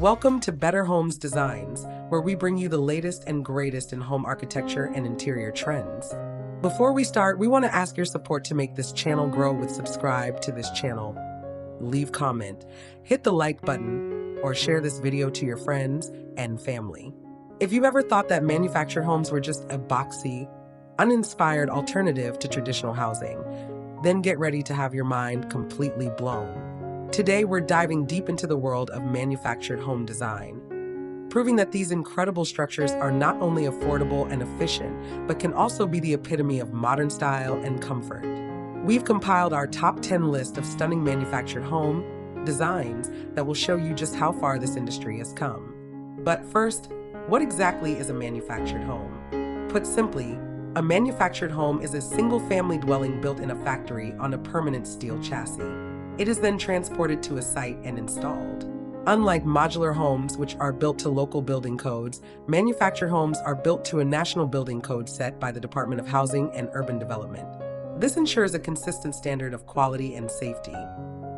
Welcome to Better Homes Designs, where we bring you the latest and greatest in home architecture and interior trends. Before we start, we want to ask your support to make this channel grow with subscribe to this channel, leave comment, hit the like button, or share this video to your friends and family. If you've ever thought that manufactured homes were just a boxy, uninspired alternative to traditional housing, then get ready to have your mind completely blown. Today, we're diving deep into the world of manufactured home design, proving that these incredible structures are not only affordable and efficient, but can also be the epitome of modern style and comfort. We've compiled our top 10 list of stunning manufactured home designs that will show you just how far this industry has come. But first, what exactly is a manufactured home? Put simply, a manufactured home is a single-family dwelling built in a factory on a permanent steel chassis. It is then transported to a site and installed. Unlike modular homes, which are built to local building codes, manufactured homes are built to a national building code set by the Department of Housing and Urban Development. This ensures a consistent standard of quality and safety,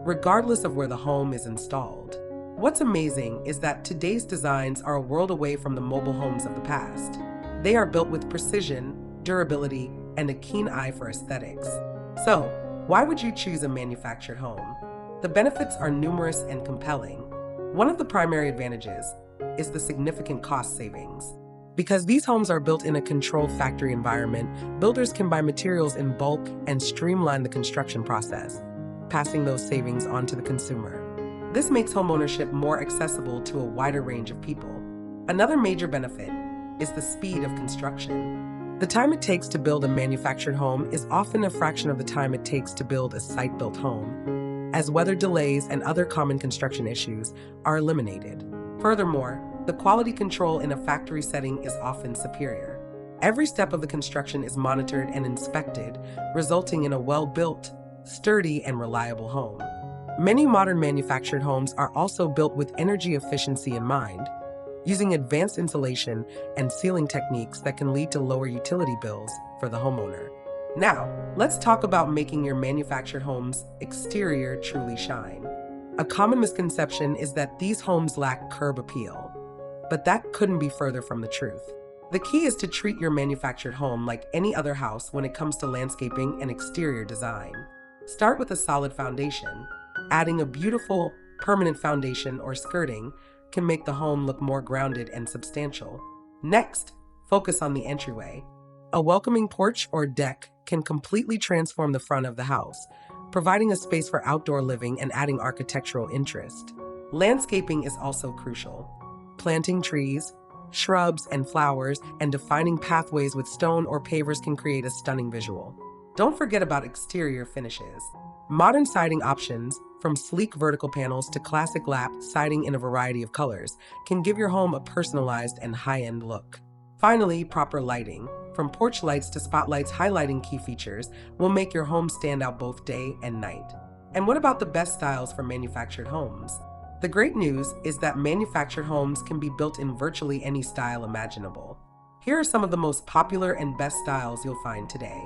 regardless of where the home is installed. What's amazing is that today's designs are a world away from the mobile homes of the past. They are built with precision, durability, and a keen eye for aesthetics. So, why would you choose a manufactured home? The benefits are numerous and compelling. One of the primary advantages is the significant cost savings. Because these homes are built in a controlled factory environment, builders can buy materials in bulk and streamline the construction process, passing those savings on to the consumer. This makes homeownership more accessible to a wider range of people. Another major benefit is the speed of construction. The time it takes to build a manufactured home is often a fraction of the time it takes to build a site-built home, as weather delays and other common construction issues are eliminated. Furthermore, the quality control in a factory setting is often superior. Every step of the construction is monitored and inspected, resulting in a well-built, sturdy, and reliable home. Many modern manufactured homes are also built with energy efficiency in mind, using advanced insulation and sealing techniques that can lead to lower utility bills for the homeowner. Now, let's talk about making your manufactured home's exterior truly shine. A common misconception is that these homes lack curb appeal, but that couldn't be further from the truth. The key is to treat your manufactured home like any other house when it comes to landscaping and exterior design. Start with a solid foundation. Adding a beautiful, permanent foundation or skirting can make the home look more grounded and substantial. Next, focus on the entryway. A welcoming porch or deck can completely transform the front of the house, providing a space for outdoor living and adding architectural interest. Landscaping is also crucial. Planting trees, shrubs, and flowers, and defining pathways with stone or pavers can create a stunning visual. Don't forget about exterior finishes. Modern siding options, from sleek vertical panels to classic lap siding in a variety of colors, can give your home a personalized and high-end look. Finally, proper lighting, from porch lights to spotlights highlighting key features, will make your home stand out both day and night. And what about the best styles for manufactured homes? The great news is that manufactured homes can be built in virtually any style imaginable. Here are some of the most popular and best styles you'll find today.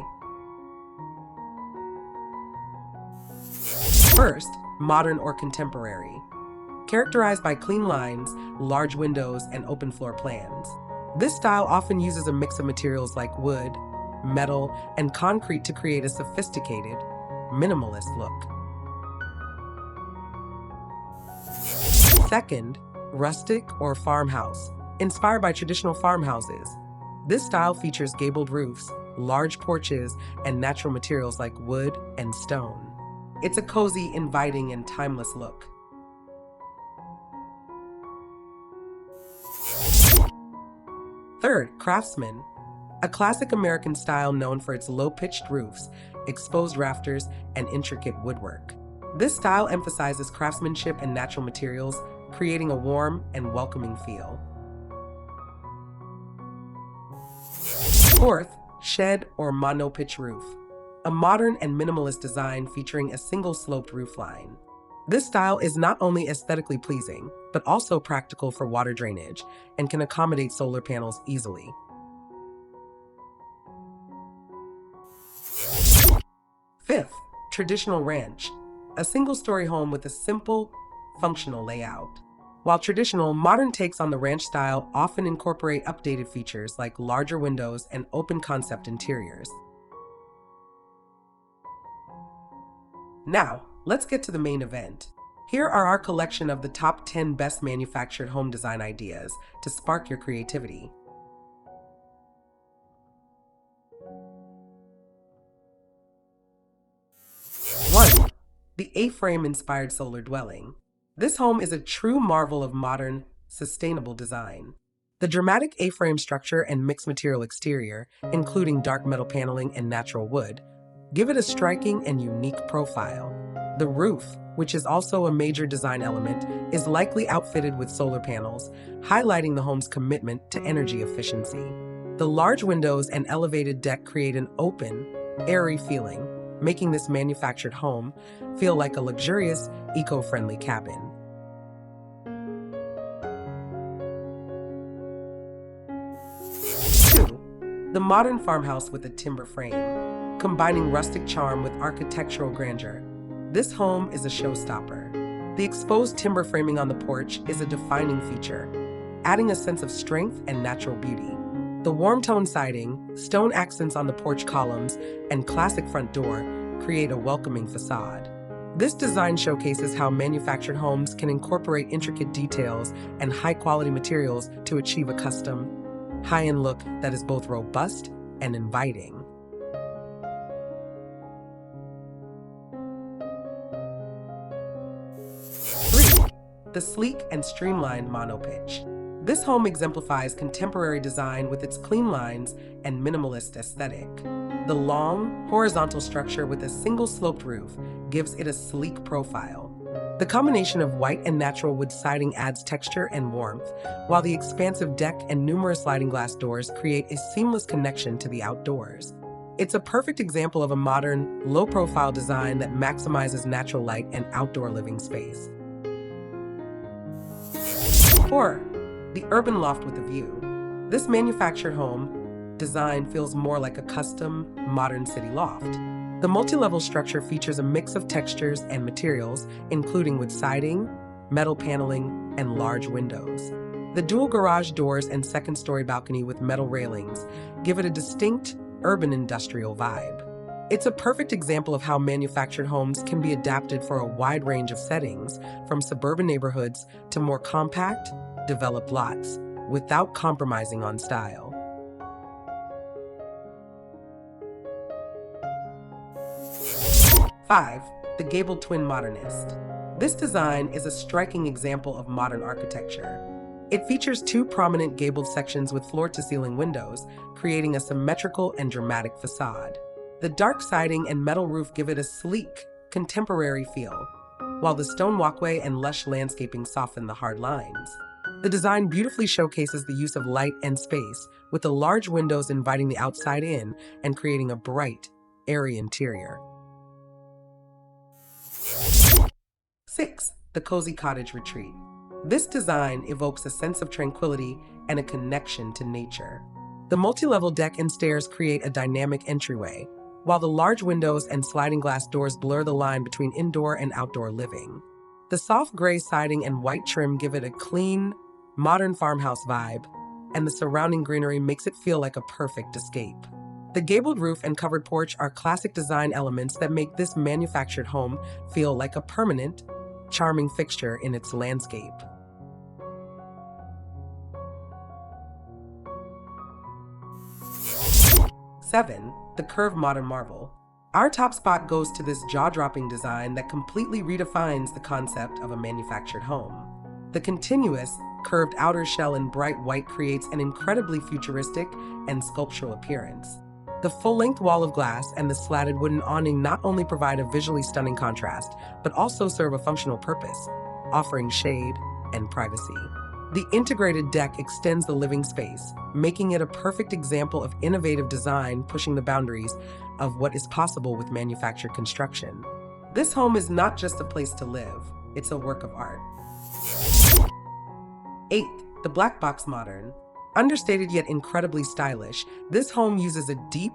First, modern or contemporary. Characterized by clean lines, large windows, and open floor plans. This style often uses a mix of materials like wood, metal, and concrete to create a sophisticated, minimalist look. Second, rustic or farmhouse. Inspired by traditional farmhouses. This style features gabled roofs, large porches, and natural materials like wood and stone. It's a cozy, inviting, and timeless look. Third, craftsman. A classic American style known for its low-pitched roofs, exposed rafters, and intricate woodwork. This style emphasizes craftsmanship and natural materials, creating a warm and welcoming feel. Fourth, shed or monopitch roof. A modern and minimalist design featuring a single sloped roofline. This style is not only aesthetically pleasing, but also practical for water drainage and can accommodate solar panels easily. Fifth, traditional ranch. A single-story home with a simple, functional layout. While traditional, modern takes on the ranch style often incorporate updated features like larger windows and open concept interiors. Now, let's get to the main event. Here are our collection of the top 10 best manufactured home design ideas to spark your creativity. 1. The A-frame inspired solar dwelling. This home is a true marvel of modern, sustainable design. The dramatic A-frame structure and mixed material exterior, including dark metal paneling and natural wood, give it a striking and unique profile. The roof, which is also a major design element, is likely outfitted with solar panels, highlighting the home's commitment to energy efficiency. The large windows and elevated deck create an open, airy feeling, making this manufactured home feel like a luxurious, eco-friendly cabin. 2. The modern farmhouse with a timber frame, combining rustic charm with architectural grandeur. This home is a showstopper. The exposed timber framing on the porch is a defining feature, adding a sense of strength and natural beauty. The warm-tone siding, stone accents on the porch columns, and classic front door create a welcoming facade. This design showcases how manufactured homes can incorporate intricate details and high-quality materials to achieve a custom, high-end look that is both robust and inviting. 3. The sleek and streamlined monopitch. This home exemplifies contemporary design with its clean lines and minimalist aesthetic. The long, horizontal structure with a single sloped roof gives it a sleek profile. The combination of white and natural wood siding adds texture and warmth, while the expansive deck and numerous sliding glass doors create a seamless connection to the outdoors. It's a perfect example of a modern, low-profile design that maximizes natural light and outdoor living space. 4. The urban loft with a view. This manufactured home design feels more like a custom, modern city loft. The multi-level structure features a mix of textures and materials, including wood siding, metal paneling, and large windows. The dual garage doors and second-story balcony with metal railings give it a distinct, urban industrial vibe. It's a perfect example of how manufactured homes can be adapted for a wide range of settings, from suburban neighborhoods to more compact, developed lots, without compromising on style. 5. The gabled twin modernist. This design is a striking example of modern architecture. It features two prominent gabled sections with floor-to-ceiling windows, creating a symmetrical and dramatic facade. The dark siding and metal roof give it a sleek, contemporary feel, while the stone walkway and lush landscaping soften the hard lines. The design beautifully showcases the use of light and space, with the large windows inviting the outside in and creating a bright, airy interior. 6. The cozy cottage retreat. This design evokes a sense of tranquility and a connection to nature. The multi-level deck and stairs create a dynamic entryway, while the large windows and sliding glass doors blur the line between indoor and outdoor living. The soft gray siding and white trim give it a clean, modern farmhouse vibe, and the surrounding greenery makes it feel like a perfect escape. The gabled roof and covered porch are classic design elements that make this manufactured home feel like a permanent, charming fixture in its landscape. 7. The curved modern marvel. Our top spot goes to this jaw-dropping design that completely redefines the concept of a manufactured home. The continuous, curved outer shell in bright white creates an incredibly futuristic and sculptural appearance. The full-length wall of glass and the slatted wooden awning not only provide a visually stunning contrast, but also serve a functional purpose, offering shade and privacy. The integrated deck extends the living space, making it a perfect example of innovative design pushing the boundaries of what is possible with manufactured construction. This home is not just a place to live, it's a work of art. 8. The black box modern. Understated yet incredibly stylish, this home uses a deep,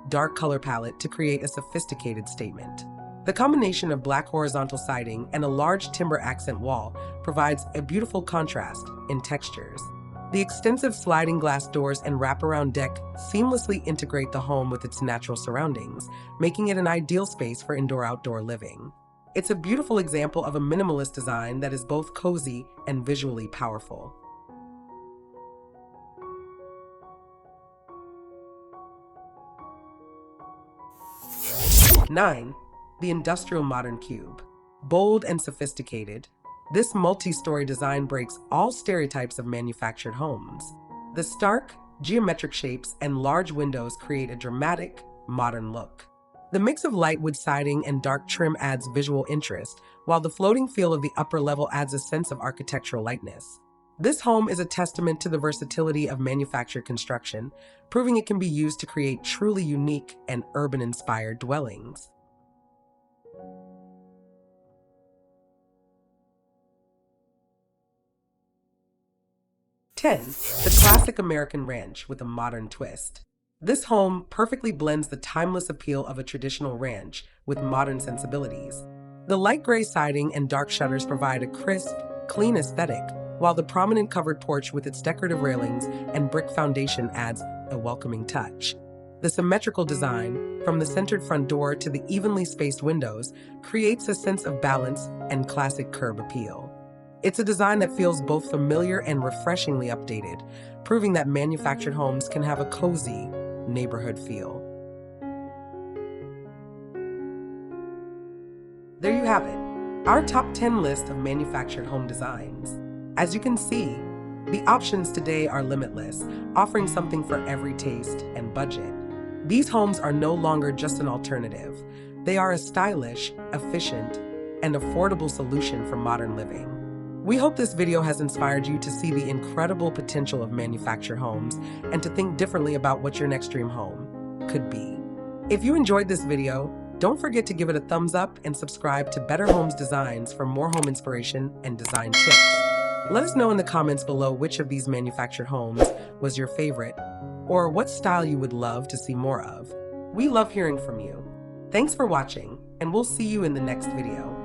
dark color palette to create a sophisticated statement. The combination of black horizontal siding and a large timber accent wall provides a beautiful contrast in textures. The extensive sliding glass doors and wraparound deck seamlessly integrate the home with its natural surroundings, making it an ideal space for indoor-outdoor living. It's a beautiful example of a minimalist design that is both cozy and visually powerful. Nine, the industrial modern cube. Bold and sophisticated, this multi-story design breaks all stereotypes of manufactured homes. The stark, geometric shapes and large windows create a dramatic, modern look. The mix of light wood siding and dark trim adds visual interest, while the floating feel of the upper level adds a sense of architectural lightness. This home is a testament to the versatility of manufactured construction, proving it can be used to create truly unique and urban-inspired dwellings. The classic American ranch with a modern twist. This home perfectly blends the timeless appeal of a traditional ranch with modern sensibilities. The light gray siding and dark shutters provide a crisp, clean aesthetic, while the prominent covered porch with its decorative railings and brick foundation adds a welcoming touch. The symmetrical design, from the centered front door to the evenly spaced windows, creates a sense of balance and classic curb appeal. It's a design that feels both familiar and refreshingly updated, proving that manufactured homes can have a cozy neighborhood feel. There you have it, our top 10 list of manufactured home designs. As you can see, the options today are limitless, offering something for every taste and budget. These homes are no longer just an alternative. They are a stylish, efficient, and affordable solution for modern living. We hope this video has inspired you to see the incredible potential of manufactured homes and to think differently about what your next dream home could be. If you enjoyed this video, don't forget to give it a thumbs up and subscribe to Better Homes Designs for more home inspiration and design tips. Let us know in the comments below which of these manufactured homes was your favorite, or what style you would love to see more of. We love hearing from you. Thanks for watching, and we'll see you in the next video.